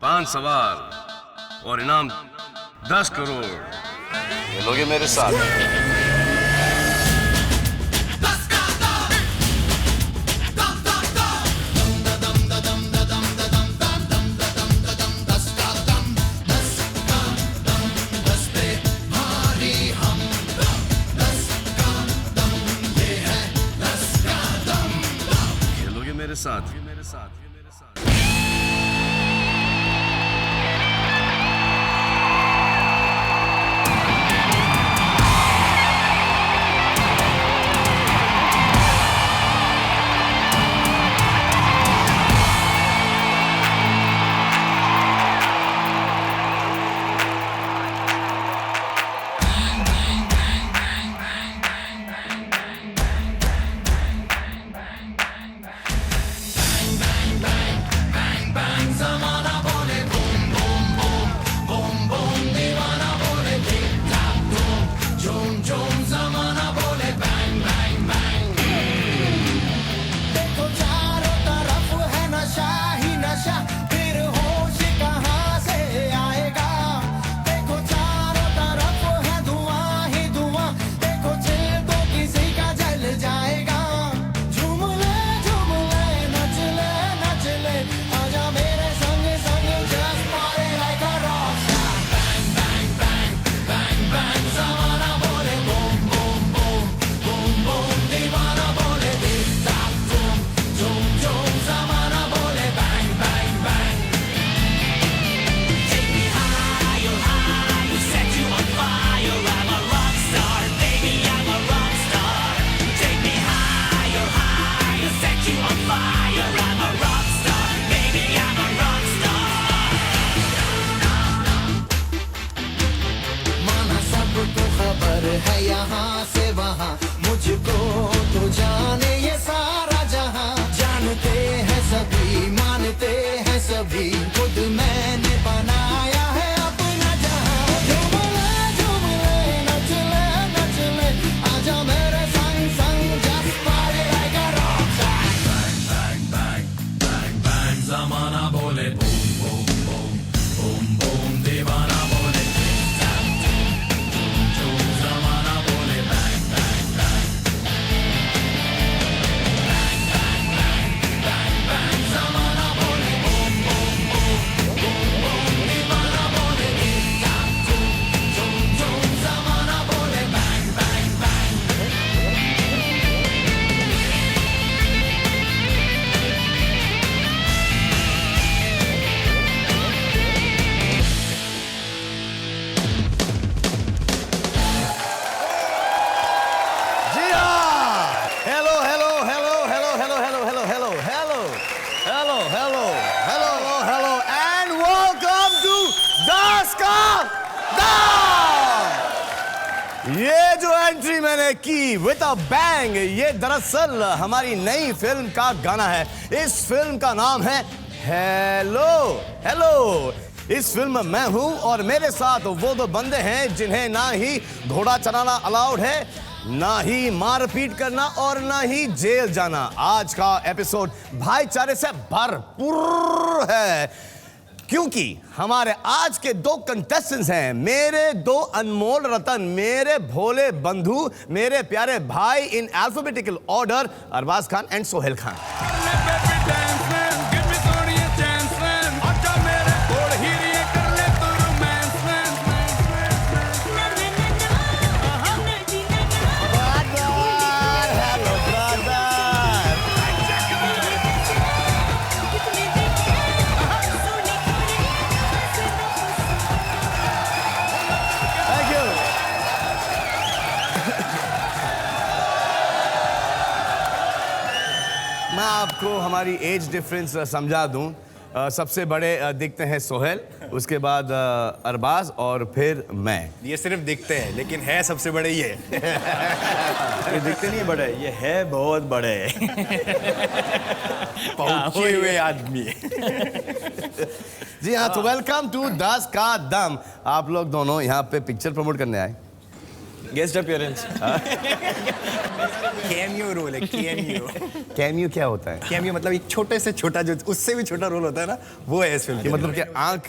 5 सवाल और इनाम 10 करोड़। खेलोगे मेरे साथ? खेलोगे मेरे साथ? है यहाँ से वहाँ, मुझको तो जाने ये सारा जहाँ। जानते हैं सभी, मानते हैं सभी, खुद मैंने बनाया है अपना जहाँ। झूम ले नच ले नच ले, आजा मेरे संग संग, just party like a rockstar। Bang bang bang bang bang, ज़माना बोले boom boom boom boom boom, दीवाना बोले ये जो एंट्री मैंने की विद अ बैंग, ये दरअसल हमारी नई फिल्म का गाना है। इस फिल्म का नाम है हेलो हेलो। इस फिल्म में मैं हूं और मेरे साथ वो दो बंदे हैं जिन्हें ना ही घोड़ा चलाना अलाउड है, ना ही मारपीट करना और ना ही जेल जाना। आज का एपिसोड भाईचारे से भरपूर है क्योंकि हमारे आज के दो कंटेस्टेंट्स हैं मेरे दो अनमोल रतन, मेरे भोले बंधु, मेरे प्यारे भाई in alphabetical order, Arbaaz Khan and Sohail Khan. मैं आपको हमारी एज डिफरेंस समझा दूं। सबसे बड़े दिखते हैं सोहेल, उसके बाद अरबाज और फिर मैं। ये सिर्फ दिखते हैं लेकिन है सबसे बड़े ये। ये दिखते नहीं है बड़े, ये है बहुत बड़े। पहुंचे हुए आदमी। जी हाँ, तो वेलकम टू 10 का दम। आप लोग दोनों यहाँ पे पिक्चर प्रमोट करने आए? Guest appearance. कैमियो रोल है, कैमियो। कैमियो क्या होता है? कैमियो मतलब एक छोटे से छोटा, जो उससे भी छोटा रोल होता है ना, वो है इस फिल्म कि में। मतलब कि आंख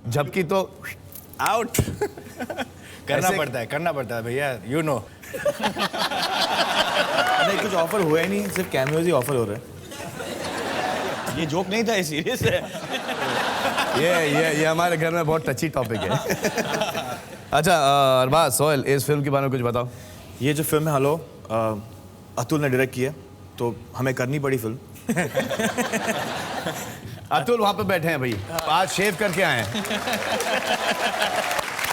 झपकी तो आउट करना पड़ता है भैया, यू नो। नहीं, कुछ ऑफर हुआ ही नहीं, सिर्फ कैमियोज ही ऑफर हो रहे हैं। ये जोक नहीं था, ये सीरियस है। ये हमारे घर में बहुत टची टॉपिक है। अच्छा अरबाज, सोहेल, इस फिल्म के बारे में कुछ बताओ। ये जो फिल्म है हेलो, अतुल ने डायरेक्ट किया, तो हमें करनी पड़ी फिल्म। अतुल वहां पे बैठे हैं भाई, आज शेव करके आए हैं।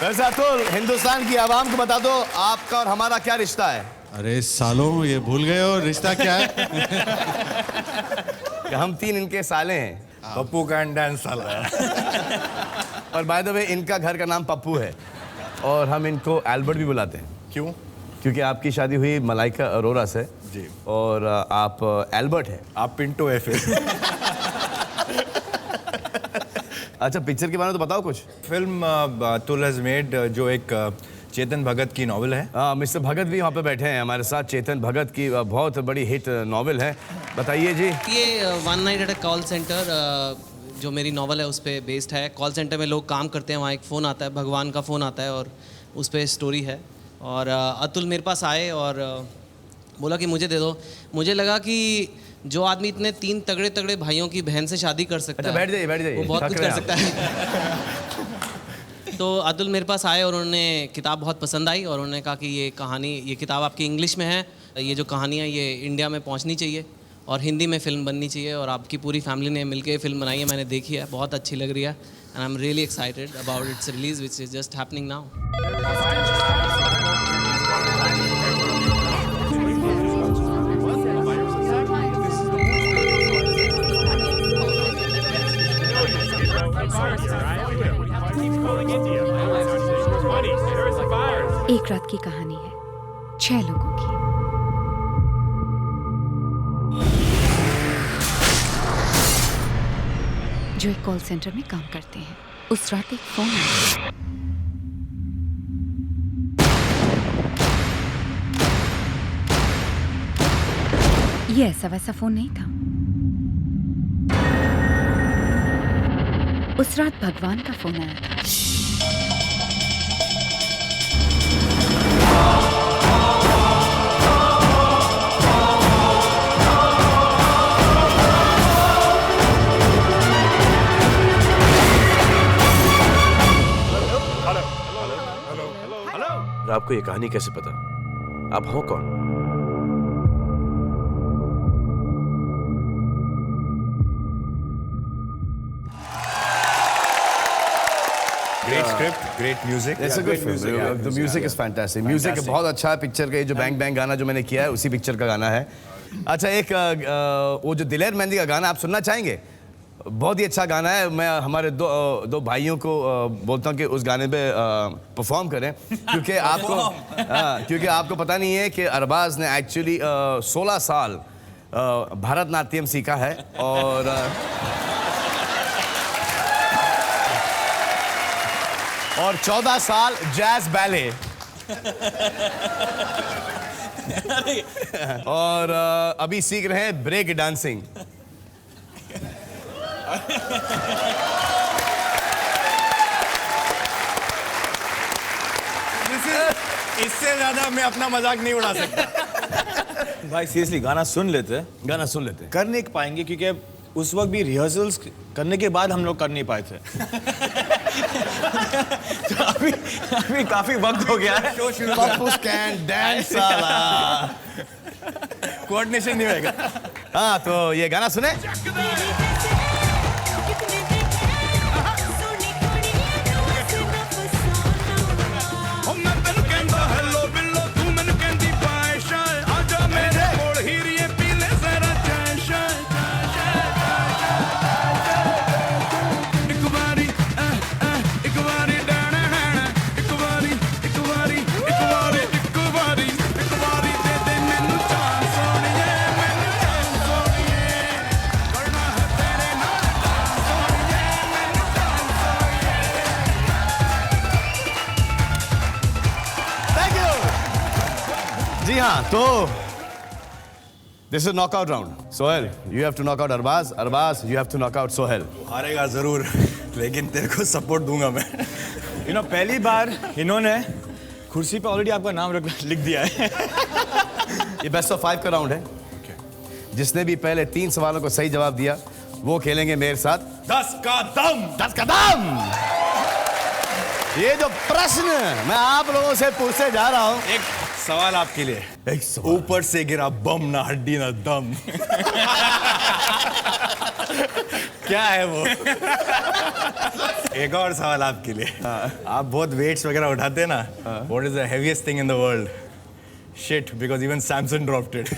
वैसे अतुल, हिंदुस्तान की आवाम को बता दो आपका और हमारा क्या रिश्ता है। अरे सालों, ये भूल गए हो रिश्ता क्या है? कि हम 3 इनके साले हैं। पप्पू का डांस साला है। और बाय द वे इनका घर का नाम पप्पू है और हम इनको एल्बर्ट भी बुलाते हैं। क्यों? क्योंकि आपकी शादी हुई मलाइका अरोरा से जी, और आप एल्बर्ट हैं। आप पिंटो है फिर। अच्छा, पिक्चर के बारे में तो बताओ कुछ। फिल्म अतुल हैज मेड, जो एक चेतन भगत की नॉवेल है। मिस्टर भगत भी वहाँ पे बैठे हैं हमारे साथ। चेतन भगत की बहुत बड़ी हिट नॉवेल है, बताइए जी। ये one night at a call centre जो मेरी नॉवल है उस पर बेस्ड है। कॉल सेंटर में लोग काम करते हैं, वहाँ एक फ़ोन आता है, भगवान का फ़ोन आता है और उस पर स्टोरी है। और अतुल मेरे पास आए और बोला कि मुझे दे दो। मुझे लगा कि जो आदमी इतने 3 तगड़े तगड़े भाइयों की बहन से शादी कर सकता है, बैठ जाइए वो बहुत कुछ कर सकता है। तो अतुल मेरे पास आए और उन्होंने किताब बहुत पसंद आई और उन्होंने कहा कि ये किताब आपकी इंग्लिश में है, ये जो कहानी है ये इंडिया में पहुंचनी चाहिए और हिंदी में फ़िल्म बननी चाहिए। और आपकी पूरी फैमिली ने मिलकर फिल्म बनाई है, मैंने देखी है, बहुत अच्छी लग रही है। And I am really excited about it's release which is just happening now. एक रात की कहानी है 6 लोगों की। जो एक कॉल सेंटर में काम करते हैं। उस रात एक फोन आया। ये ऐसा वैसा फोन नहीं था। उस रात भगवान का फोन आया था। आपको ये कहानी कैसे पता? आप हो कौन? Great script, great music. It's a good film. The music is fantastic. Music बहुत अच्छा है पिक्चर का। ये जो बैंग बैंग गाना जो मैंने किया है उसी पिक्चर का गाना है। अच्छा, एक वो जो दिलेर मेहंदी का गाना आप सुनना चाहेंगे? बहुत ही अच्छा गाना है। मैं हमारे दो भाइयों को बोलता हूँ कि उस गाने पे परफॉर्म करें, क्योंकि आपको पता नहीं है कि अरबाज ने एक्चुअली 16 साल भरतनाट्यम सीखा है और 14 साल जैज बैले और अभी सीख रहे हैं ब्रेक डांसिंग। इससे ज्यादा मैं अपना मजाक नहीं उड़ा सकता। भाई सीरियसली गाना सुन लेते, कर नहीं पाएंगे क्योंकि उस वक्त भी रिहर्सल्स करने के बाद हम लोग कर नहीं पाए थे। तो अभी काफी वक्त हो गया है। पप्पूस कैन डांस साला। कोऑर्डिनेशन नहीं होगा। हाँ, तो ये गाना सुने। जी हाँ, तो this is knockout round. Sohail, you have to knock out Arbaaz. Arbaaz, you have to knock out Sohail. हारेगा जरूर, लेकिन तेरे को सपोर्ट दूंगा मैं. पहली बार इन्होंने कुर्सी पे ऑलरेडी आपका नाम लिख दिया है. ये बेस्ट ऑफ 5 का राउंड है. जिसने भी पहले 3 सवालों को सही जवाब दिया वो खेलेंगे मेरे साथ 10 का दम. 10 का दम. ये जो प्रश्न मैं आप लोगों से पूछने जा रहा हूं, एक सवाल आपके लिए. एक सवाल. ऊपर से गिरा बम, ना हड्डी ना दम. क्या है वो? एक और सवाल आपके लिए. आप बहुत वेट्स वगैरह उठाते हैं ना. What is the heaviest thing in the world? Shit, because even Samson dropped it.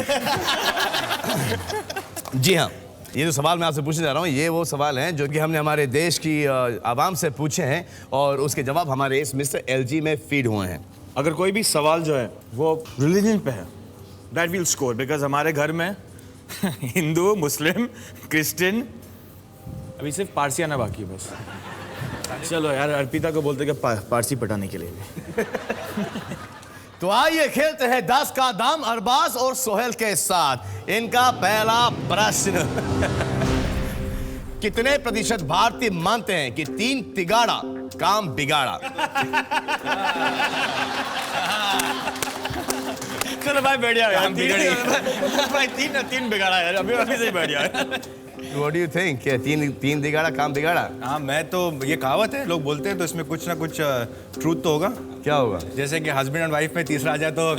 जी हाँ, ये जो सवाल मैं आपसे पूछने जा रहा हूँ ये वो सवाल हैं जो कि हमने हमारे देश की आवाम से पूछे हैं और उसके जवाब हमारे इस मिस्टर LG में फीड हुए हैं. अगर कोई भी सवाल जो है वो रिलीजन पे है, दैट विल स्कोर, बिकॉज हमारे घर में हिंदू, मुस्लिम, क्रिश्चियन, अभी सिर्फ पारसी आना बाकी है बस. चलो यार, अर्पिता को बोलते कि पारसी पटाने के लिए. तो आइए खेलते हैं 10 का दाम अरबाज और सोहेल के साथ. इनका पहला प्रश्न. कितने प्रतिशत भारतीय मानते हैं कि 3 तिगाड़ा काम बिगाड़ा? चलो भाई बैठ जाओ यार. भाई तीन बिगाड़ा यार, अभी से ही बैठ जाओ. What do you think? क्या तीन दिगाड़ा काम बिगाड़ा? हाँ, मैं तो ये कहावत है, लोग बोलते हैं, तो इसमें कुछ ना कुछ ट्रूथ तो होगा. क्या होगा? जैसे कि हस्बैंड एंड वाइफ में तीसरा आ जाए तो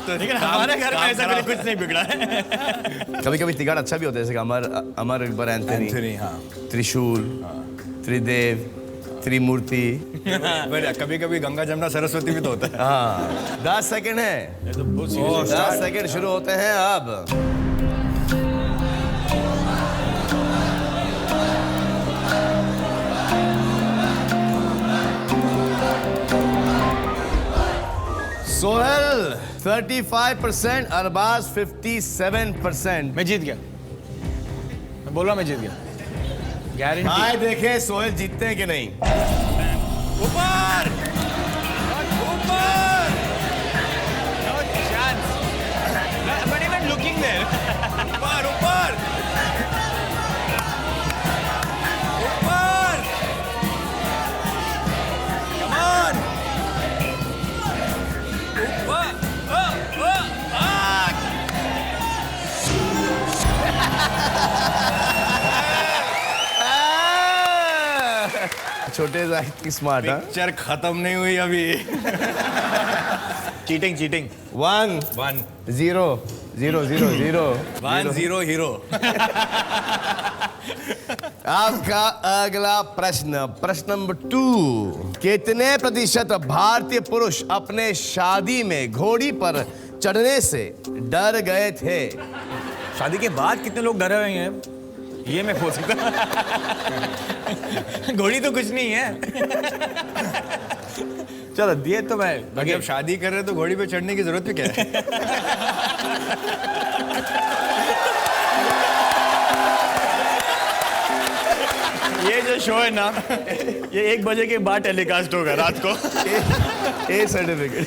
लेकिन हमारे घर में ऐसा कुछ नहीं बिगड़ा है. कभी कभी तिगाड़ अच्छा भी होता है, जैसे कि अमर अकबर एंथनी, हाँ. त्रिशूल, त्रिदेव, त्रिमूर्ति. कभी कभी गंगा जमुना सरस्वती भी तो होता है. हाँ, 10 सेकंड है. 10 सेकंड शुरू होते हैं अब. सोहेल 35%, अरबाज 57%. मैं जीत गया. मैं बोल रहा मैं जीत गया. गारंटी. आए देखे सोहेल जीतते हैं कि नहीं. ऊपर ऊपर. No chance. I'm not even looking there. ऊपर ऊपर ऊपर. Come on. छोटे जाहिद स्मार्ट. पिक्चर खत्म नहीं हुई अभी. चीटिंग. 1 0 0 0 0 1-0 हीरो. आपका अगला प्रश्न नंबर 2. कितने प्रतिशत भारतीय पुरुष अपने शादी में घोड़ी पर चढ़ने से डर गए थे? शादी के बाद कितने लोग डरे हुए हैं ये मैं बोल सकता. घोड़ी तो कुछ नहीं है. चलो दिए तो मैं. जब शादी कर रहे तो घोड़ी पे चढ़ने की जरूरत भी क्या है? ये जो शो है ना, ये 1 बजे के बाद टेलीकास्ट होगा रात को. A certificate.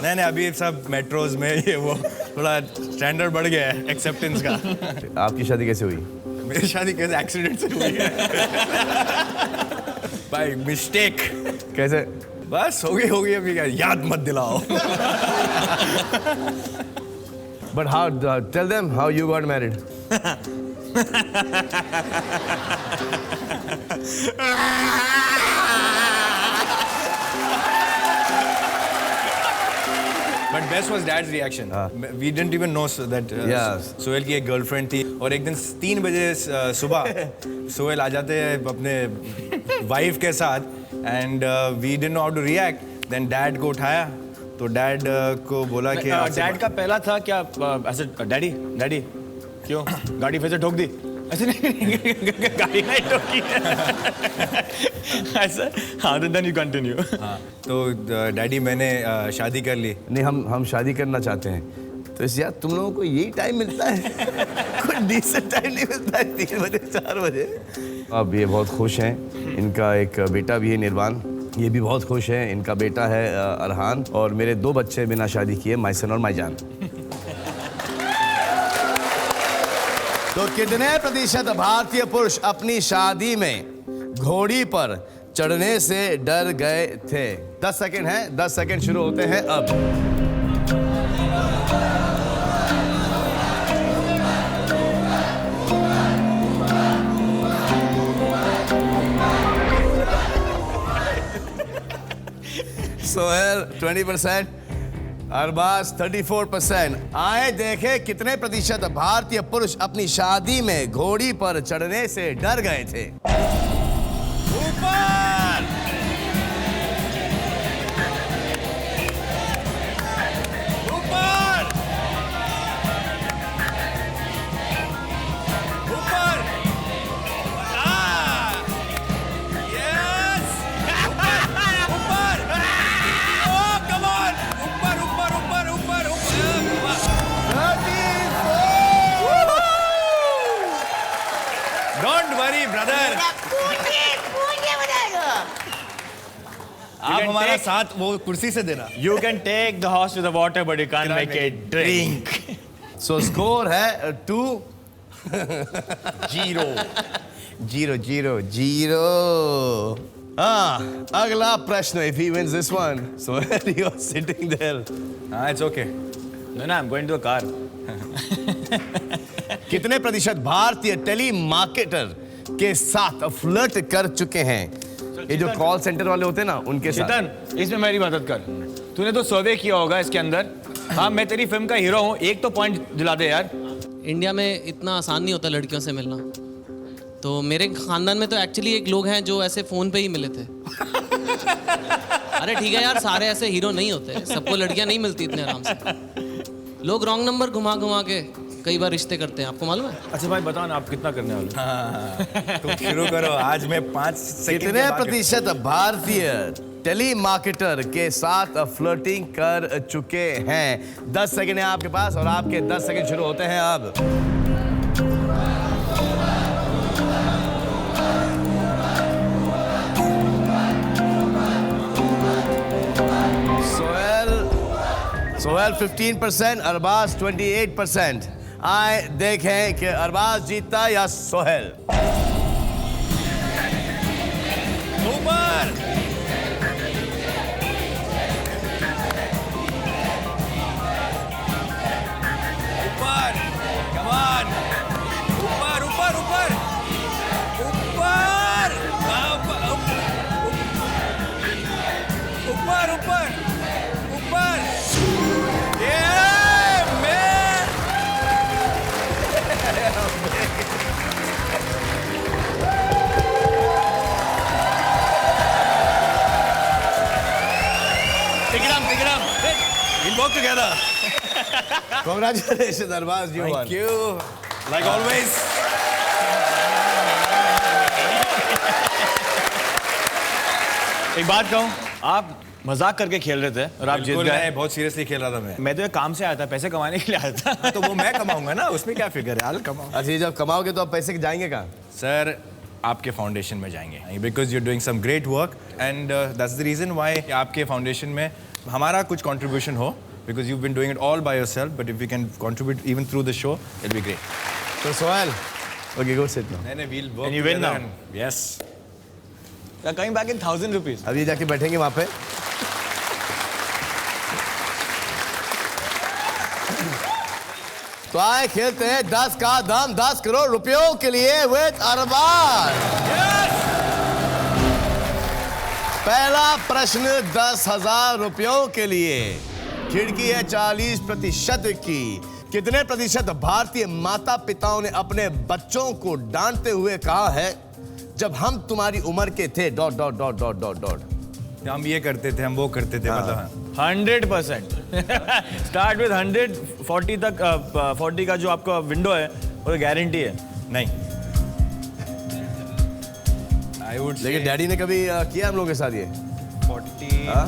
नहीं, अभी सब मेट्रोज में ये वो थोड़ा स्टैंडर्ड बढ़ गया है एक्सेप्टेंस का. आपकी शादी कैसे हुई? मेरी शादी कैसे एक्सीडेंट से हुई है. By mistake. कैसे? बस हो गई अभी. क्या याद मत दिलाओ. But how? Tell them how you got married. But best was Dad's reaction. We didn't even know that Sohail की एक गर्लफ्रेंड थी और एक दिन 3 बजे सुबह सोहेल आ जाते हैं अपने वाइफ के साथ and we didn't know how to react. Then Dad को उठाया तो Dad को बोला कि डैड का पहला था क्या ऐसे डैडी क्यों गाड़ी फिर से ठोक दी? ऐसे नहीं गाड़ी नहीं ठोकी ऐसा. हाँ देन यू कंटिन्यू. हाँ तो डैडी मैंने शादी कर ली. नहीं, हम शादी करना चाहते हैं. तो इस यार तुम लोगों को यही टाइम मिलता है? कोई डिसेंट टाइम नहीं मिलता है 3 बजे 4 बजे. अब ये बहुत खुश हैं. इनका एक बेटा भी है निर्वाण. ये भी बहुत खुश हैं। इनका बेटा है अरहान और मेरे 2 बच्चे बिना शादी किए, माई सन और माई जान। तो कितने प्रतिशत भारतीय पुरुष अपनी शादी में घोड़ी पर चढ़ने से डर गए थे? 10 सेकंड है, 10 सेकंड शुरू होते हैं अब। सोहेल 20%, अरबाज 34%। आए देखे कितने प्रतिशत भारतीय पुरुष अपनी शादी में घोड़ी पर चढ़ने से डर गए थे? ऊपर! ऊपर! ऊपर! यस! ऊपर! ओह कम ऑन! ऊपर ऊपर ऊपर ऊपर ऊपर! 34! डोंट वरी ब्रदर, आप हमारा साथ वो कुर्सी से देना। You can take the horse to the water, but you can't make it drink. So score है 2 Zero. 0-0-0। हाँ, अगला प्रश्न। If he wins this one, so you are sitting there. हाँ, it's okay. No, I'm going to a car. कितने प्रतिशत भारतीय tele marketer के साथ फ्लर्ट कर चुके हैं? ये जो कॉल सेंटर वाले होते हैं ना, उनके साथ। चेतन, इसमें मेरी मदद कर। तूने तो सर्वे किया होगा इसके अंदर। हाँ, मैं तेरी फिल्म का हीरो हूँ, एक तो पॉइंट दिला दे यार। इंडिया में इतना आसान नहीं होता लड़कियों से मिलना। तो मेरे खानदान में तो एक्चुअली एक लोग हैं जो ऐसे फ़ोन पे ही मिले थे। अरे ठीक है यार, सारे ऐसे हीरो नहीं होते, सबको लड़कियां नहीं मिलती इतने आराम से। लोग रॉन्ग नंबर घुमा घुमा के कई बार रिश्ते करते हैं, आपको मालूम है? अच्छा भाई बताओ ना, आप कितना करने वाले हो? तुम शुरू करो, आज मैं 5 सेकंड। कितने प्रतिशत भारतीय टेली मार्केटर के साथ फ्लर्टिंग कर चुके हैं? 10 सेकंड है आपके पास और आपके 10 सेकंड शुरू होते हैं अब। सोहेल 15%, अरबाज 28%। आए देखें कि अरबाज जीतता या सोहेल। ऊपर! ऊपर! Come on! ऊपर ऊपर ऊपर! ऊपर! ऊपर ऊपर ऊपर! We'll work together. Congratulations, Arbaz. You won. Thank you. Like always. एक बात कहूँ, आप मजाक करके खेल रहे थे और आप जीत बिल्कुल, गए। मैं बहुत सीरियसली खेल रहा था मैं। मैं तो ये काम से आया था, पैसे कमाने के लिए आया था। तो वो मैं कमाऊंगा ना, उसमें क्या फिक्र है, हाल कमाऊं। अच्छा, ये जब कमाओगे तो आप पैसे जाएंगे कहाँ? सर, आपके फाउंडेशन में जाएंगे, because you are doing some great work and that's the reason why आपके फाउंडेशन में हमारा कुछ कंट्रीब्यूशन हो, because you been doing it all by yourself, but if you can contribute even through the show, it be great. तो Sohail, okay, go sit now. नहीं, we'll work And you win together now. and- Yes. You're coming back in 1,000 rupees. अब ये जाके बैठेंगे वहाँ पे। तो आए खेलते हैं 10 का दाम 10 करोड़ रुपयों के लिए विद अरबाज। पहला प्रश्न 10,000 रुपयों के लिए। खिड़की है 40% की। कितने प्रतिशत भारतीय माता पिताओं ने अपने बच्चों को डांटते हुए कहा है, जब हम तुम्हारी उम्र के थे ... हम ये करते थे, हम वो करते थे, मतलब 100%. Start with 100, 40 तक 40 का जो आपका विंडो है वो गारंटी है। नहीं। I would say लेकिन डैडी ने कभी किया हम लोगों के साथ ये? 40. हाँ?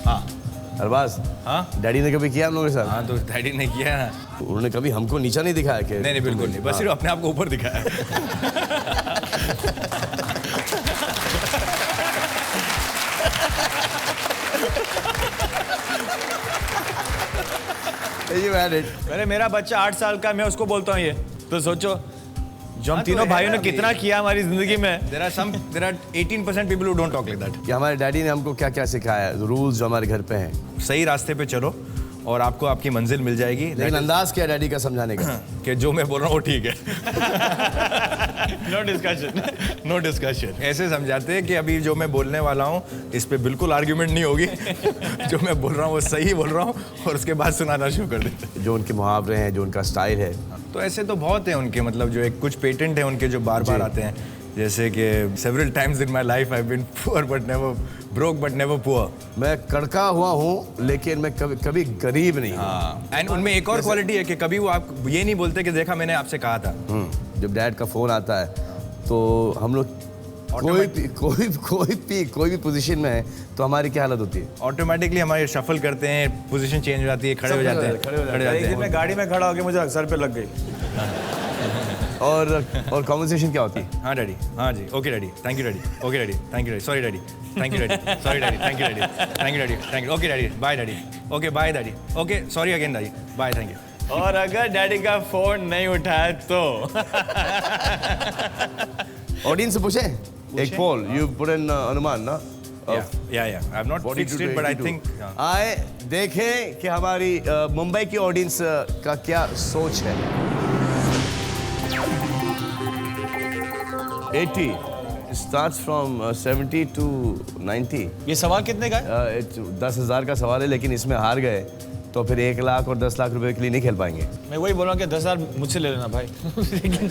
हाँ, अरबाज, हाँ डैडी ने कभी किया हम लोगों के साथ? हाँ, तो डैडी ने किया है ना। उन्होंने कभी हमको नीचा नहीं दिखाया कि नहीं बिल्कुल नहीं, बस सिर्फ अपने आप को ऊपर दिखाया। अरे मेरा बच्चा 8 साल का, मैं उसको बोलता हूँ ये, तो सोचो जो हम तीनों भाइयों ने कितना किया हमारी जिंदगी में। There are 18% people who don't talk like that. कि हमारे डैडी ने हमको क्या क्या सिखाया, रूल्स जो हमारे घर पे हैं। सही रास्ते पे चलो और आपको आपकी मंजिल मिल जाएगी। लेकिन अंदाज क्या डैडी का समझाने का? कि जो मैं बोल रहा हूँ वो ठीक है। No discussion, no discussion. ऐसे समझाते हैं कि अभी जो मैं बोलने वाला हूँ इस पे बिल्कुल आर्ग्यूमेंट नहीं होगी। जो मैं बोल रहा हूँ वो सही बोल रहा हूँ, और उसके बाद सुनाना शुरू कर देते। जो उनके मुहावरे हैं, जो उनका स्टाइल है, तो ऐसे तो बहुत हैं उनके, मतलब जो एक कुछ पेटेंट है उनके जो बार बार आते हैं, जैसे कि several times in my life I been poor but never broke but never poor. मैं कड़का हुआ हूँ लेकिन मैं कभी गरीब नहीं हूँ। एंड उनमें एक और क्वालिटी है कि कभी वो आप ये नहीं बोलते कि देखा मैंने आपसे कहा था। जब डैड का फोन आता है तो हम लोग कोई भी पोजीशन में है तो हमारी क्या हालत होती है? ऑटोमेटिकली हमारे शफल करते हैं, पोजीशन चेंज हो जाती है, खड़े हो जाते हैं। एक दिन मैं गाड़ी में खड़ा होकर मुझे सर पे लग गई। और कॉन्वर्सेशन क्या होती है? हाँ डैडी, हाँ जी, okay daddy, thank you daddy, okay daddy, thank you daddy, sorry daddy, thank you daddy, sorry daddy, thank you daddy, thank you daddy, thank you, okay daddy, bye daddy, okay bye daddy, okay sorry again daddy, bye, thank you. और अगर daddy का phone नहीं उठाया तो audience से पूछे एक पोल, you put in अनुमान ना? या I have not fixed it but I think आए देखें कि हमारी मुंबई की ऑडियंस का क्या सोच है। 80 starts from 70 to 90। ये सवाल कितने का है? 10,000 का सवाल है, लेकिन इसमें हार गए तो फिर 1 लाख और 10 लाख रुपए के लिए नहीं खेल पाएंगे। मैं वही बोल रहा हूँ कि 10,000 मुझसे ले लेना भाई। लेकिन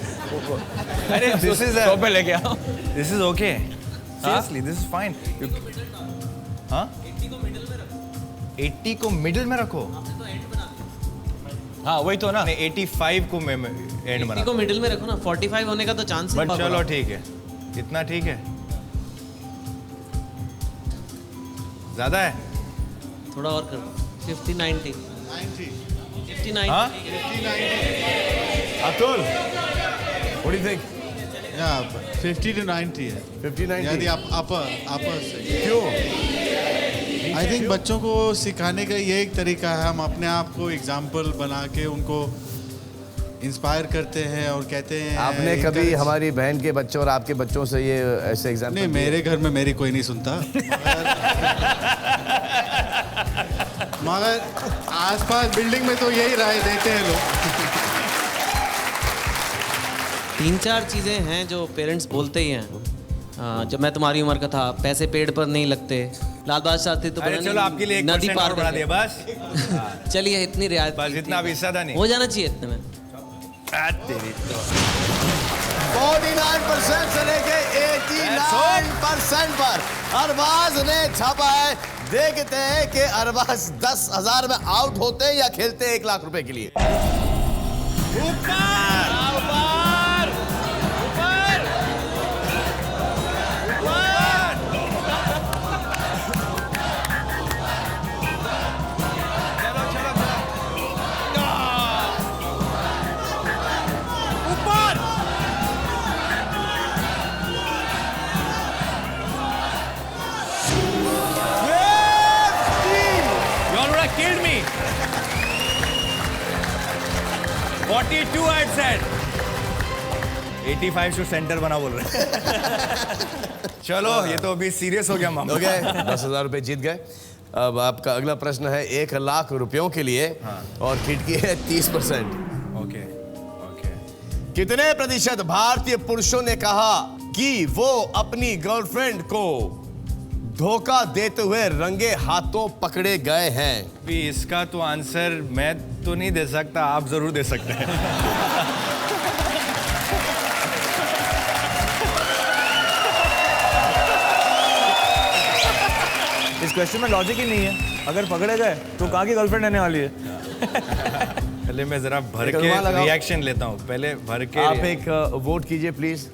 अरे दिस इज 100 पे लेके आओ। This is okay, seriously this is fine. हाँ 80 को मिडिल में रखो। हाँ वही तो ना। 85 को मैं एंड बना। को मिडिल में रखो ना, 45 होने का तो चांस ही बट बहुत चलो बड़ा। ठीक है, इतना ठीक है, ज्यादा है। थोड़ा और करो, 50 90 50 90। हाँ Atul, what do you think? Yeah, 50 to 90 है। 50 90? यदि आप अपर से। क्यों? आई थिंक बच्चों को सिखाने का ये एक तरीका है, हम अपने आप को एग्जाम्पल बना के उनको इंस्पायर करते हैं और कहते हैं। आपने कभी हमारी बहन के बच्चों और आपके बच्चों से ये ऐसे एग्जाम्पल? नहीं, मेरे घर में मेरी कोई नहीं सुनता। मगर आसपास बिल्डिंग में तो यही राय देते हैं लोग। 3-4 चीज़ें हैं जो पेरेंट्स बोलते ही हैं। जब मैं तुम्हारी उम्र का था, पैसे पेड़ पर नहीं लगते, लाल बहादुर शास्त्री तो अरे चलो आपके लिए 1% और बढ़ा दिया बस। चलिए इतनी रियायत बस इतना भी ज्यादा नहीं हो जाना चाहिए इतने में। तेरी तो 49% से लेके 89% पर अरबाज ने छापा है। देखते हैं कि अरबाज 10,000 में आउट होते हैं या खेलते हैं 1 लाख रुपए के लिए। killed me. 42 I said. 85 से सेंटर बना बोल रहे हैं। चलो ये तो अभी सीरियस हो गया मामला। हो गए, 10,000 रुपए जीत गए। अब आपका अगला प्रश्न है 1 लाख रुपयों के लिए। हाँ। और खिड़की है 30%। Okay okay. कितने प्रतिशत भारतीय पुरुषों ने कहा कि वो अपनी गर्लफ्रेंड को धोखा देते हुए रंगे हाथों पकड़े गए हैं? भी इसका तो आंसर मैं तो नहीं दे सकता, आप जरूर दे सकते हैं। इस क्वेश्चन में लॉजिक ही नहीं है। अगर पकड़े गए तो कहाँ की गर्लफ्रेंड रहने वाली है? पहले मैं जरा भर के रिएक्शन लेता हूँ। पहले भर के आप एक वोट कीजिए प्लीज।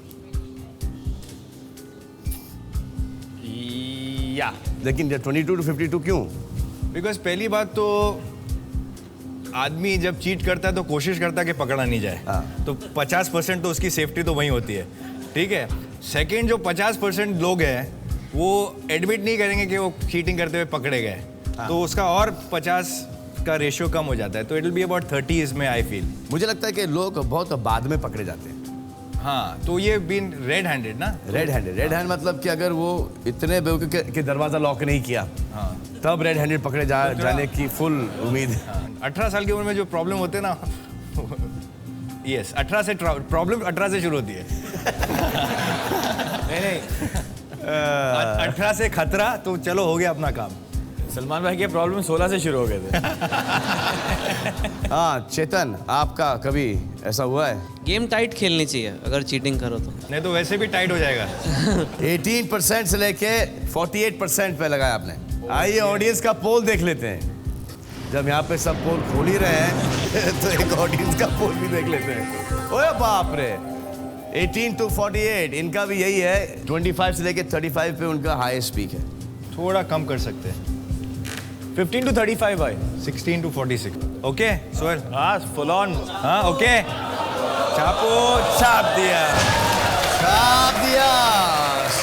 या लेकिन 22 to 52 क्यों? बिकॉज पहली बात तो आदमी जब चीट करता है तो कोशिश करता है कि पकड़ा नहीं जाए, तो 50% तो उसकी सेफ्टी तो वहीं होती है, ठीक है। सेकंड, जो 50% लोग हैं वो एडमिट नहीं करेंगे कि वो चीटिंग करते हुए पकड़े गए, तो उसका और 50 का रेशियो कम हो जाता है, तो इट विल बी अबाउट 30 इसमें आई फील। मुझे लगता है कि लोग बहुत बाद में पकड़े जाते हैं। हाँ, तो ये बीन रेड हैंडेड ना, रेड हैंड मतलब कि अगर वो इतने बेवकूफ कि दरवाजा लॉक नहीं किया, हाँ, तब रेड हैंडेड पकड़े जाने की फुल उम्मीद है। 18 साल की उम्र में जो प्रॉब्लम होते हैं ना, यस 18 से प्रॉब्लम 18 से शुरू होती है। नहीं 18 से खतरा, तो चलो हो गया अपना काम। सलमान भाई के प्रॉब्लम 16 से शुरू हो गए थे। हाँ चेतन, आपका कभी ऐसा हुआ है? गेम टाइट खेलनी चाहिए अगर चीटिंग करो तो। नहीं तो वैसे भी टाइट हो जाएगा। 18% से लेके 48% पे लगाया आपने। आइए ऑडियंस का पोल देख लेते हैं। जब यहाँ पे सब पोल खोल ही रहे हैं तो एक ऑडियंस का पोल भी देख लेते हैं। ओए बाप रे, 18 to 48 इनका भी यही है। 25 से लेके 35 पे उनका हाईएस्ट पीक है। थोड़ा कम कर सकते हैं, 15 to 35 भाई। 16 to 46। ओके सोहेल, हाँ फुल ऑन। हाँ ओके, छापो, छाप दिया। छाप दिया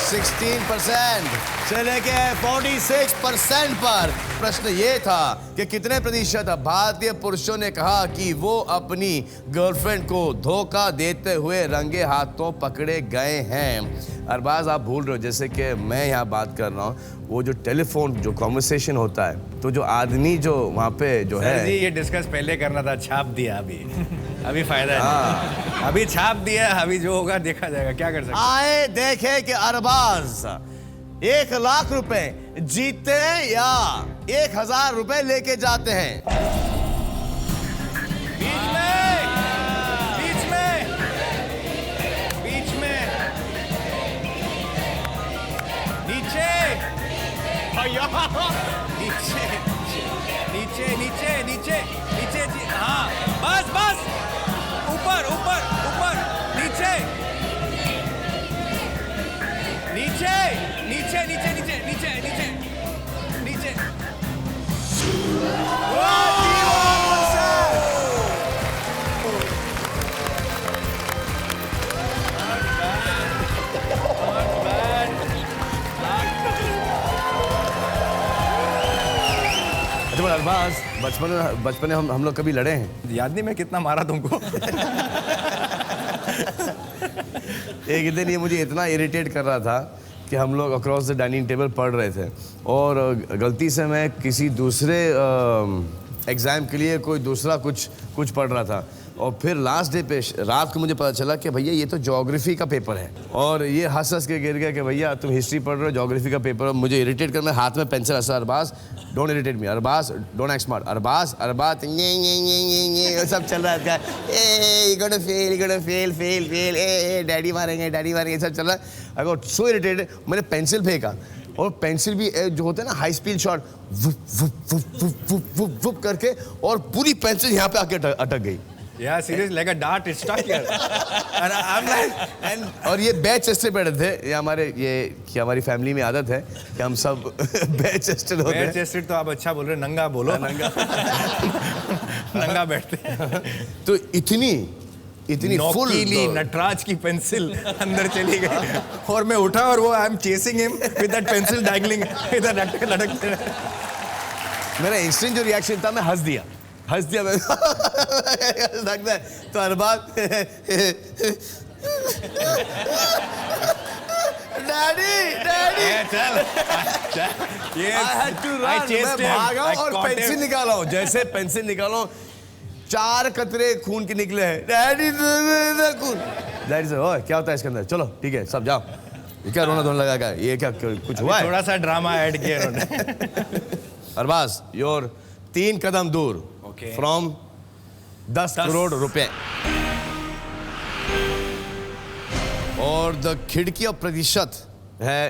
16% से लेके 46% पर। प्रश्न ये था कि कितने प्रतिशत भारतीय पुरुषों ने कहा कि वो अपनी गर्लफ्रेंड को धोखा देते हुए रंगे हाथों पकड़े गए हैं। अरबाज, आप भूल रहे हो, जैसे कि मैं यहाँ बात कर रहा हूँ, वो जो टेलीफोन जो कॉन्वर्सेशन होता है, तो जो आदमी जो वहाँ पे जो है जी, ये डिस्कस पहले करना था, छाप दिया अभी फायदा है। अभी छाप दिया, अभी जो होगा देखा जाएगा, क्या कर सकते हैं। आए देखे कि अरबाज 1 लाख रुपए जीते या 1000 रुपए लेके जाते हैं। बीच में, बीच में, बीच में, नीचे, नीचे, नीचे, नीचे, नीचे, नीचे, हाँ, बस बस, ऊपर ऊपर ऊपर, नीचे, नीचे, नीचे, नीचे, नीचे, नीचे, नीचे, नीचे। अरबाज, बचपन में हम लोग कभी लड़े हैं? याद नहीं मैं कितना मारा तुमको। एक दिन ये मुझे इतना इरिटेट कर रहा था कि हम लोग अक्रॉस द डाइनिंग टेबल पढ़ रहे थे और गलती से मैं किसी दूसरे एग्ज़ाम के लिए कोई दूसरा कुछ पढ़ रहा था, और फिर लास्ट डे पे रात को मुझे पता चला कि भैया ये तो ज्योग्राफी का पेपर है, और ये हंस के गिर गया कि भैया तुम हिस्ट्री पढ़ रहे हो, ज्योग्राफी का पेपर। मुझे इरिटेट कर, मैं हाथ में पेंसिल ऐसा, Arbaaz don't irritate me, Arbaaz don't act smart, Arbaaz ये सब चल रहा था। फेल, डैडी मारेंगे, सब चल रहा है। आई गॉट सो इरिटेटेड, मैंने पेंसिल फेंका, और पेंसिल भी जो होता है ना हाई स्पीड शॉट, वुप करके, और पूरी पेंसिल यहाँ पे आके अटक गई। Yeah, seriously, like a dart, it's stuck here. And I'm like, और ये बैच चेस्टेड बैठे थे। ये हमारी फैमिली में आदत है कि हम सब बैच चेस्टेड होते हैं। बैच चेस्टेड तो आप अच्छा बोल रहे हैं, नंगा बोलो। नंगा बैठते हैं। तो इतनी फुल नोकीली नटराज की पेंसिल अंदर चली गई, और मैं उठा और वो I am chasing him with that pencil dangling इधर लटकते। मेरा इंस्टेंट जो रिएक्शन था, मैं हंस दिया मैं। लगता है तो अरबाज डैडी चल, मैं भागा और पेंसिल निकाला हूँ। जैसे पेंसिल निकाला हूँ, 4 कतरे खून के निकले हैं। डैडी से, ओए क्या होता है इसके अंदर, चलो ठीक है सब जाओ। ये क्या रोना धोना लगा, ये क्या कुछ हुआ है? थोड़ा सा ड्रामा ऐड किया उन्होंने। अरबाज, योर 3 कदम दूर फ्रॉम 10 करोड़ रुपए, और द खिड़की और प्रतिशत है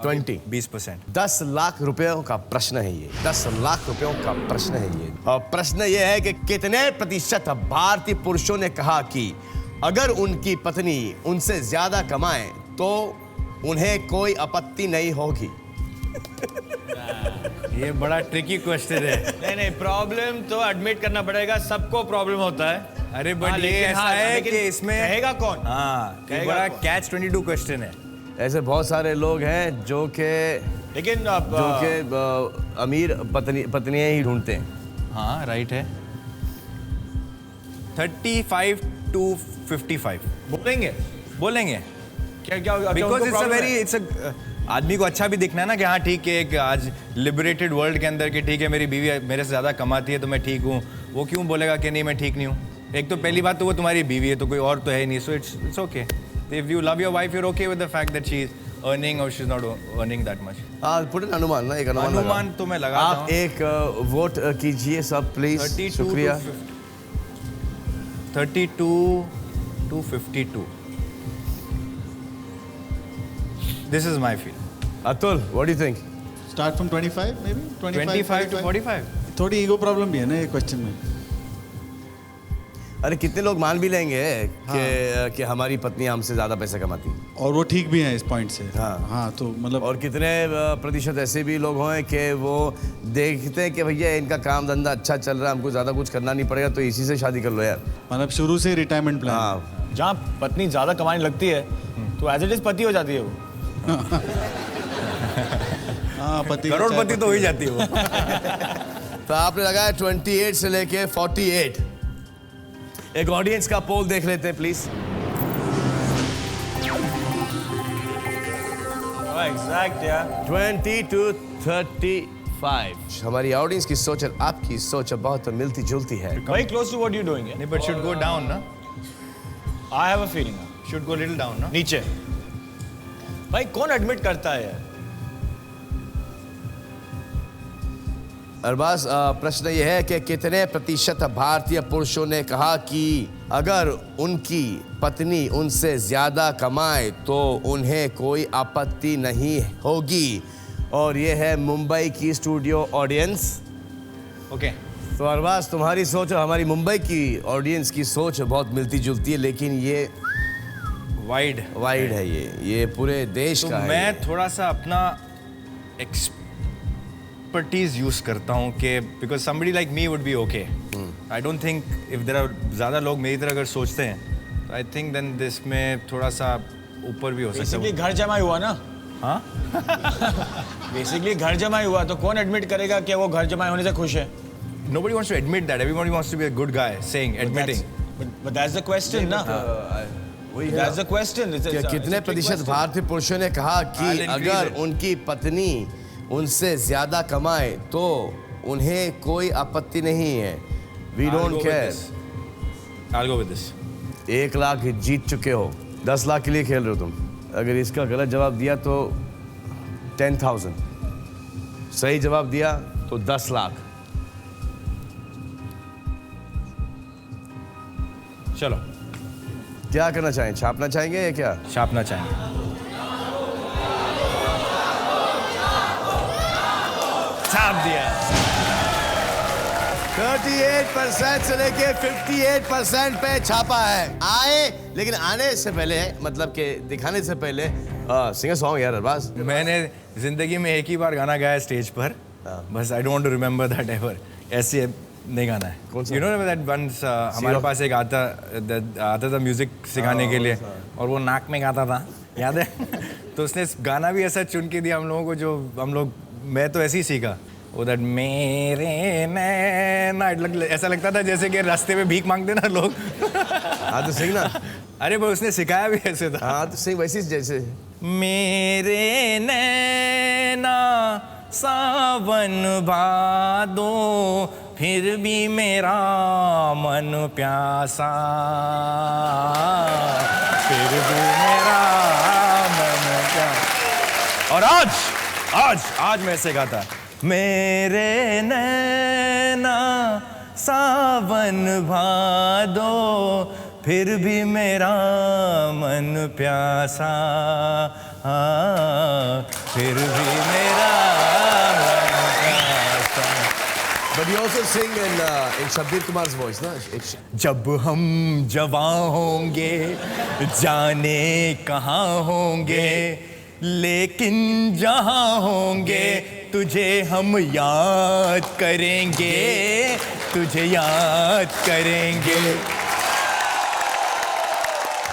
20%। 10 लाख रुपयों का प्रश्न है ये। 10 लाख रुपयों का प्रश्न है ये। और प्रश्न ये है कि कितने प्रतिशत भारतीय पुरुषों ने कहा कि अगर उनकी पत्नी उनसे ज्यादा कमाए तो उन्हें कोई आपत्ति नहीं होगी। ये बड़ा ट्रिकी क्वेश्चन है। नहीं नहीं, प्रॉब्लम तो एडमिट करना पड़ेगा, सबको प्रॉब्लम होता है। अरे बट ये ऐसा है कि इसमें कहेगा कौन? हाँ, ये कहेगा बड़ा कौन? कैच 22 क्वेश्चन है। ऐसे बहुत सारे लोग हैं जो के लेकिन अब अमीर पत्नियां ही ढूंढते हैं। हाँ राइट है। 35 to 55 बोलेंगे बोलेंगे क्या क्या because it's a very it's आदमी को अच्छा भी दिखना है ना कि हाँ ठीक है, एक आज लिबरेटेड वर्ल्ड के अंदर कि ठीक है मेरी बीवी मेरे से ज़्यादा कमाती है तो मैं ठीक हूँ। वो क्यों बोलेगा कि नहीं मैं ठीक नहीं हूँ? एक तो पहली बात तो वो तुम्हारी बीवी है, तो कोई और तो है नहीं, so it's okay. If you love your wife you are okay with the fact that she is earning और she is not earning that much. हाँ पुट एन अनुमान ना, एक अनुमान अनुमान तो मैं लगाता आप हूँ। एक वोट कीजिए सब प्लीज। 32 शुक्रिया। to 32 to 52 This is my feel. Atul, what do you think? Start from 25 may be 25 to 45 थोड़ी ईगो प्रॉब्लम भी है ना ये क्वेश्चन में। अरे कितने लोग मान भी लेंगे कि हमारी पत्नी हमसे ज्यादा पैसा कमाती है। और वो ठीक भी है इस पॉइंट से। हाँ। हाँ तो मतलब और कितने प्रतिशत ऐसे भी लोग हैं कि वो देखते हैं कि भैया इनका काम धंधा अच्छा चल रहा है, हमको ज़्यादा कुछ करना नहीं पड़ेगा, तो इसी से शादी कर लो यार। मतलब शुरू से रिटायरमेंट प्लान। हाँ, जहाँ पत्नी ज्यादा कमाने लगती है तो एज इट इज पति हो जाती है वो। हाँ पति का करोड़पति तो हो ही जाती है वो। तो आपने लगाया 28 से लेके 48। एक ऑडियंस का पोल देख लेते हैं प्लीज। एग्जैक्ट यार। 20 to 35। हमारी ऑडियंस की सोच और आपकी सोच बहुत मिलती जुलती है। Very close to what you doing. नहीं बट शुड गो डाउन ना, I have a feeling should go little down ना। नीचे। भाई कौन एडमिट करता है यार? अरबाज, प्रश्न यह है कि कितने प्रतिशत भारतीय पुरुषों ने कहा कि अगर उनकी पत्नी उनसे ज्यादा कमाए तो उन्हें कोई आपत्ति नहीं होगी? और ये है मुंबई की स्टूडियो ऑडियंस। ओके तो अरबाज, तुम्हारी सोच और हमारी मुंबई की ऑडियंस की सोच बहुत मिलती जुलती है, लेकिन ये वाइड है। ये पूरे देश तो का है। मैं थोड़ा सा अपना एक्सपर्टीज यूज करता हूँ कि because somebody like me would be okay. I don't think if there are ज़्यादा लोग मेरी तरह अगर सोचते हैं तो आई थिंक देन दिस में थोड़ा सा ऊपर भी हो सकता बेसिकली है। घर जमाई हुआ ना। हाँ बेसिकली घर जमाई हुआ तो कौन एडमिट करेगा कि वो घर जमाई होने से खुश है? nobody wants to admit that. Everybody wants to be a good guy saying admitting. But that's the question ना। That's the question. क्या कितने प्रतिशत भारतीय पुरुषों ने कहा I'll कि increase अगर it. उनकी पत्नी उनसे ज्यादा कमाए तो उन्हें कोई आपत्ति नहीं है? We I'll go don't with care. this. I'll go with this. 1 lakh जीत चुके हो, 10 लाख के लिए खेल रहे हो तुम। अगर इसका गलत जवाब दिया तो 10,000, सही जवाब दिया तो 10 लाख। चलो क्या करना चाहें, छापना चाहेंगे या क्या? छापना चाहेंगे। छाप दिया। 38% से लेके 58% पे छापा है। आए, लेकिन आने से पहले, मतलब कि दिखाने से पहले सिंगर सॉन्ग यार अरबाज। मैंने जिंदगी में एक ही बार गाना गाया स्टेज पर, बस I don't remember that ever. ऐसे नहीं गाना है। कौन सा? यू नो दैट वंस हमारे पास एक आता था म्यूजिक सिखाने के लिए, और वो नाक में गाता था, याद है? तो उसने गाना भी ऐसा चुन के दिया हम लोगों को जो हम लोग, मैं तो ऐसे ही सीखा वो दैट मेरे नैना, ऐसा लगता था जैसे कि रास्ते में भीख मांगते ना लोग। हाँ तो सिंग ना। अरे वो उसने सिखाया भी ऐसे था। हाँ तो सिंग वैसी जैसे। मेरे नैना सावन भादो फिर भी मेरा मन प्यासा, फिर भी मेरा मन प्यासा। और आज मैं ऐसे गाता, मेरे नैना सावन भादो फिर भी मेरा मन प्यासा, फिर भी मेरा मन प्यासा। But you also sing in Shabbir Kumar's voice, ना? जब हम जवां होंगे जाने कहाँ होंगे, लेकिन जहाँ होंगे तुझे हम याद करेंगे, तुझे याद करेंगे।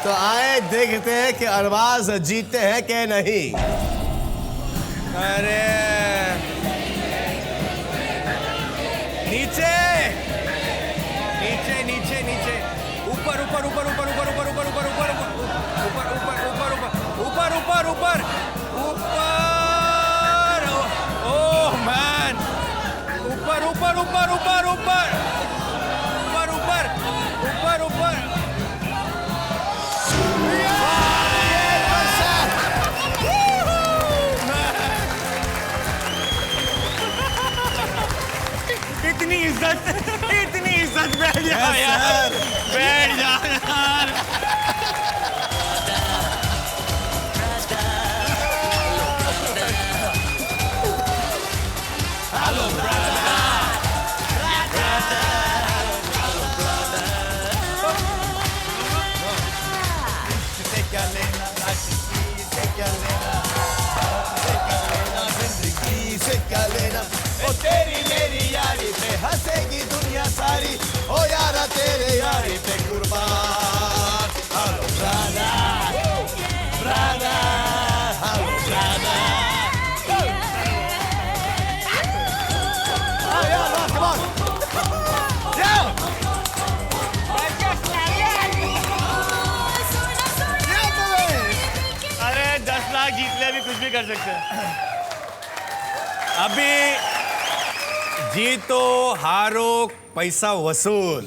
तो आए देखते हैं कि अरबाज जीते हैं कि नहीं। अरे नीचे नीचे नीचे नीचे, ऊपर ऊपर ऊपर ऊपर ऊपर ऊपर ऊपर ऊपर ऊपर ऊपर ऊपर ऊपर ऊपर ऊपर ऊपर ऊपर, ओह मैन, ऊपर ऊपर ऊपर ऊपर ऊपर ऊपर ऊपर ऊपर ऊपर। इतनी इज्जत बैठ जा यार, बैठ जा यार। ओ तेरी मेरी यारी पे हंसेगी दुनिया सारी, ओ यारा तेरे यारी पे कुर्बान। Hello brother, brother, hello brother. Come on. Yeah. अरे 10 लाख जीत ले, अभी कुछ भी कर सकते हैं। अभी जीतो हारो पैसा वसूल,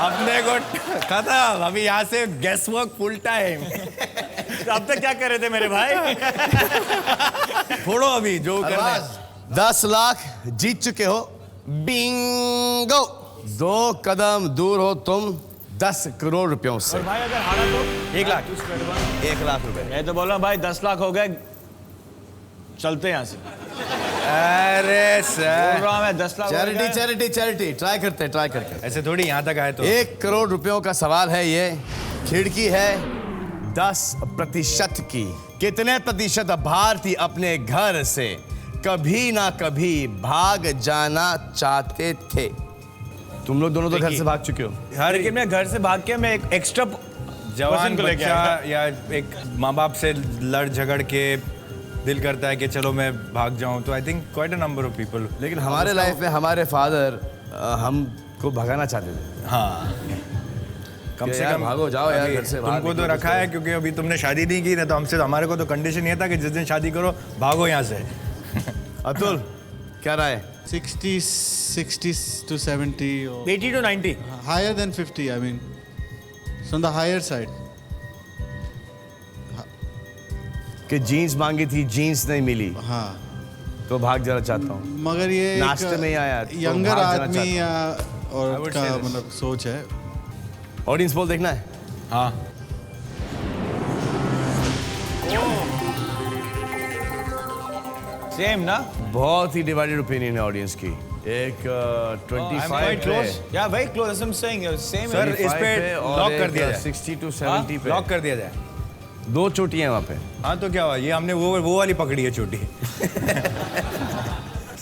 अपने को खत्म। अभी यहाँ से गेस वर्क फुल टाइम। अब तक क्या कर रहे थे मेरे भाई? फोड़ो अभी जो करना है। 10 लाख जीत चुके हो, बिंगो। 2 कदम दूर हो तुम 10 करोड़ रुपयों से। भाई अगर हारा तो 1 लाख 1 लाख रुपए। मैं तो बोल रहा हूँ भाई 10 लाख हो गए, चलते हैं यहाँ से। अरे बोल सर, रहा हूँ मैं 10 लाख हो चैरिटी गए। चैरिटी चैरिटी ट्राई करते हैं, ट्राई करते हैं। ऐसे थोड़ी यहाँ तक आए तो 1 करोड़ रुपयों का सवाल है ये। खिड़की है 10% की। कितने प्रतिशत भारतीय अपने घर से कभी ना कभी भाग जाना चाहते थे? तुम लोग दोनों तो घर से भाग चुके हो। हर लेकिन मैं घर से भाग के मैं एक एक्स्ट्रा जवान को लेके बच्चा या एक माँ बाप से लड़ झगड़ के दिल करता है कि चलो मैं भाग जाऊं, तो I think quite a number of people. लेकिन हमारे लाइफ में हमारे फादर हमको भगाना चाहते थे। हाँ, कम कि से यार कम भागो, जाओ यार अभी घर से बाहर तुमको तो निकलो, रखा है क्योंकि अभी तुमने शादी नहीं की ना, तो हमसे हमारे को तो कंडीशन ये था कि जिस दिन शादी करो भागो यहाँ से। अतुल क्या राय है? 60 to 70 or 80 to 90। higher than 50, I mean. It's on the higher side. कि जीन्स मांगी थी, जीन्स नहीं मिली हाँ, तो भाग जाना चाहता हूँ। मगर ये नाश्ते में ही आया तो यंगर भाग जाना आदमी या I और would का say this. मतलब सोच है। ऑडियंस पोल देखना है। हाँ, सेम ना? बहुत ही डिवाइडेड ओपिनियन है ऑडियंस की। एक 25 पे, या भाई close, I am saying same Sir, है। इस पे 25 और lock एक कर दिया जाए। 60 to 70 पे। लॉक कर दिया जाए। 2 चोटियां वहाँ पे। हाँ तो क्या हुआ, ये हमने वो वाली पकड़ी है चोटी।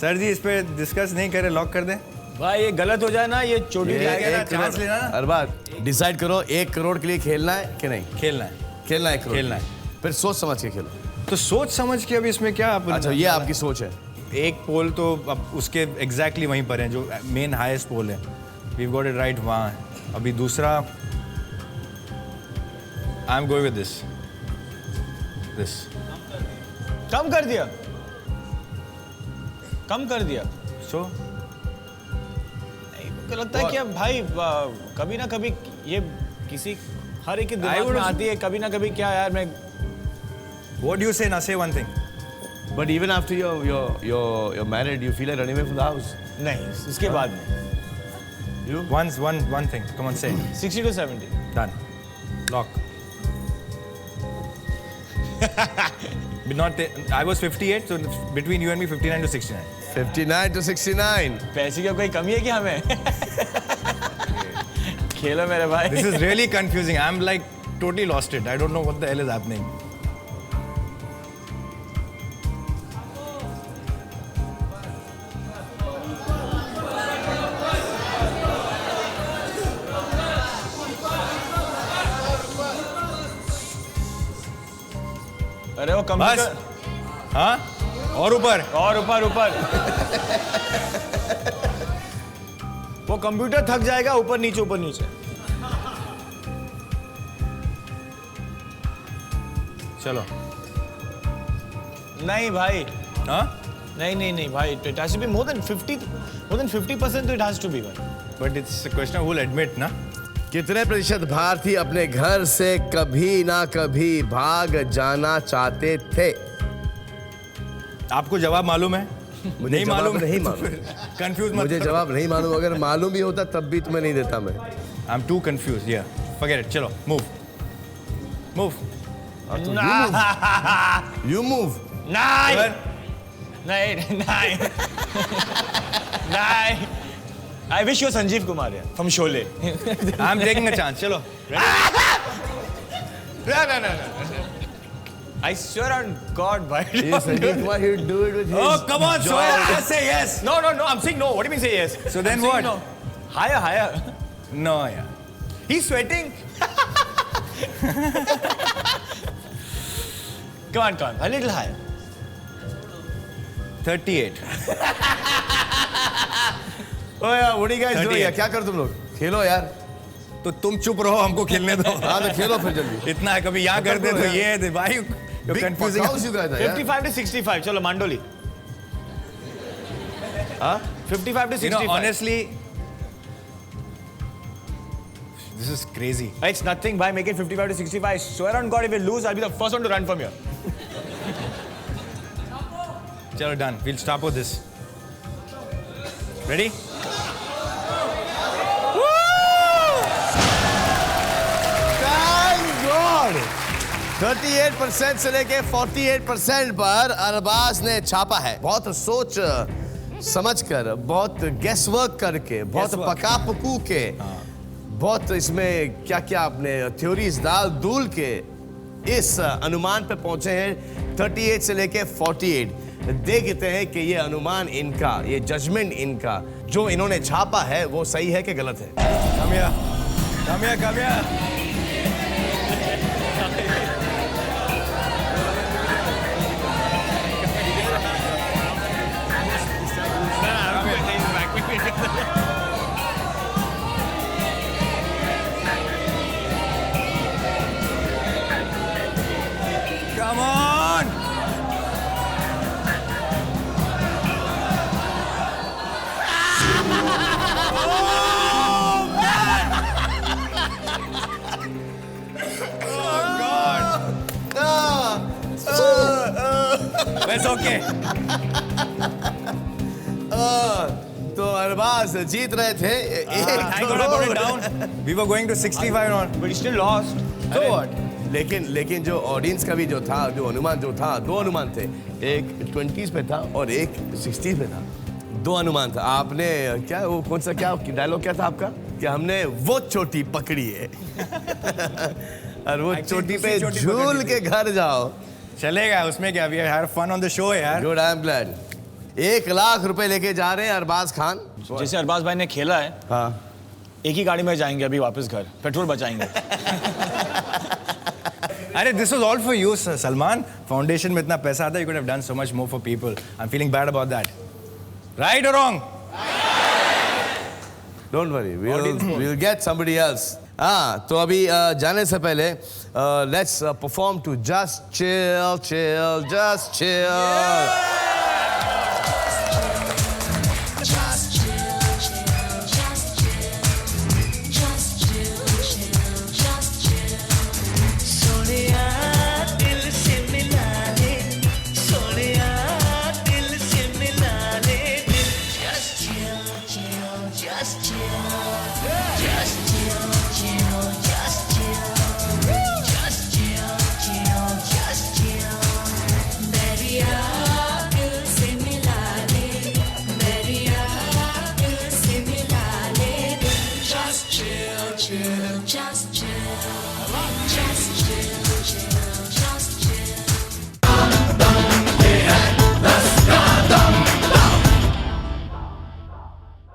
सर जी इस पे डिस्कस नहीं करे, लॉक कर दें। भाई ये गलत हो जाए ना, ये चोटी ये लगा के ना, एक चांस करोड़- लेना ना। अरबाज डिसाइड करो 1 करोड़ के लिए खेलना है कि नहीं खेलना है, खेलना है। 1 करोड़ खेलना है। फिर सोच समझ के खेलो। तो सोच समझ के अभी इसमें क्या अपन। अच्छा ये आपकी सोच है। एक पोल तो अब उसके एग्जैक्टली वहीं पर है जो मेन हाईएस्ट पोल है, वी गॉट इट राइट वहाँ है। अभी दूसरा I am going with this come कर दिया, कम कर दिया। सो मुझे लगता है कि अब भाई कभी ना कभी ये किसी हर एक के दिमाग would में also- आती है कभी ना कभी, क्या यार मैं व्हाट डू यू से, ना से one thing. But even after you're married, you feel like running away from the house. नहीं, इसके बाद में One thing, come on say. 60 to 70। Done. Lock. Not. I was 58, so between you and me, 59 to 69. 59 to 69. पैसे की कोई कमी है क्या हमें? खेलो मेरे भाई। This is really confusing. I'm like totally lost it. I don't know what the hell is happening. अरे वो बस कंप्यूटर हाँ और ऊपर और ऊपर ऊपर वो कंप्यूटर थक जाएगा, ऊपर नीचे ऊपर नीचे। चलो नहीं भाई, हाँ नहीं भाई, it has to be more than 50%, तो it has to be भाई। But it's question will admit ना। कितने प्रतिशत भारतीय अपने घर से कभी ना कभी भाग जाना चाहते थे? आपको जवाब मालूम है? मुझे नहीं जवाब मालूम, नहीं मालूम। कंफ्यूज मत मुझे करो। जवाब नहीं मालूम, अगर मालूम भी होता तब भी तुम्हें नहीं देता मैं। आई एम टू कंफ्यूज, या फॉरगेट इट, चलो मूव मूव। You move. नहीं नहीं I wish you Sanjeev Kumar यार from Sholay. I am taking a chance, चलो। No. I swear on God, bhai. Yes, Sanjeev Kumar, he would do it with his Oh, come on, joy. Sohail, say yes. No, I'm saying no. What do you mean say yes? So then I'm saying what? No. Higher. No, yeah. He's sweating. Come on. A little higher. 38. Oh yeah, what do you guys do? 38. यार क्या कर तुम लोग? खेलो यार। तो तुम चुप रहो, हमको खेलने दो। हाँ तो खेलो फिर जल्दी। इतना है, कभी यहाँ कर दे तो ये भाई Big confusing. pakaos you guys are, यार। 55 to 65. चलो मांडोली. हाँ? 55 to 65. You know, honestly, this is crazy. It's nothing, bhai. Make it 55 to 65. I swear on God, if we lose, I'll be the first one to run from here. चलो done. We'll stop with this. Ready? Thank God! 38% से लेके 48% पर अरबाज ने छापा है। बहुत सोच समझकर, बहुत गेस वर्क करके, बहुत Guess work. पका पकू के, बहुत इसमें क्या क्या आपने थ्योरीज डाल दूल के इस अनुमान पे पहुंचे हैं 38 से लेके 48। देखते हैं कि ये अनुमान इनका, ये जजमेंट इनका जो इन्होंने छापा है वो सही है कि गलत है। Come here. Come here. Come here. Come on. That's okay. तो अरबाज जीत रहे थे Thank God I got it down. We were going to 65 on. But he still lost. So what? लेकिन जो ऑडियंस का भी जो था, जो अनुमान जो था, दो अनुमान थे, एक 20s पे था और एक 60s पे था। दो अनुमान था। आपने क्या वो कौन सा क्या डायलॉग क्या था आपका कि हमने वो चोटी पकड़ी है और वो Actually, चोटी पे दूसरी चोटी झूल पकड़ी के घर जाओ। चलेगा, उसमें क्या? We had fun on the show यार. Good, I am glad. 1 lakh रुपए लेके जा रहे हैं अरबाज खान। जैसे अरबाज भाई ने खेला है, हाँ एक ही गाड़ी में जाएंगे अभी वापस घर, पेट्रोल बचाएंगे। अरे this was all for you, Salman. Foundation में इतना पैसा आता, you could have done so much more for people. I'm feeling bad about that. Right or wrong? Don't worry, we'll get somebody else. हाँ, तो अभी जाने से पहले let's perform to just chill, just chill.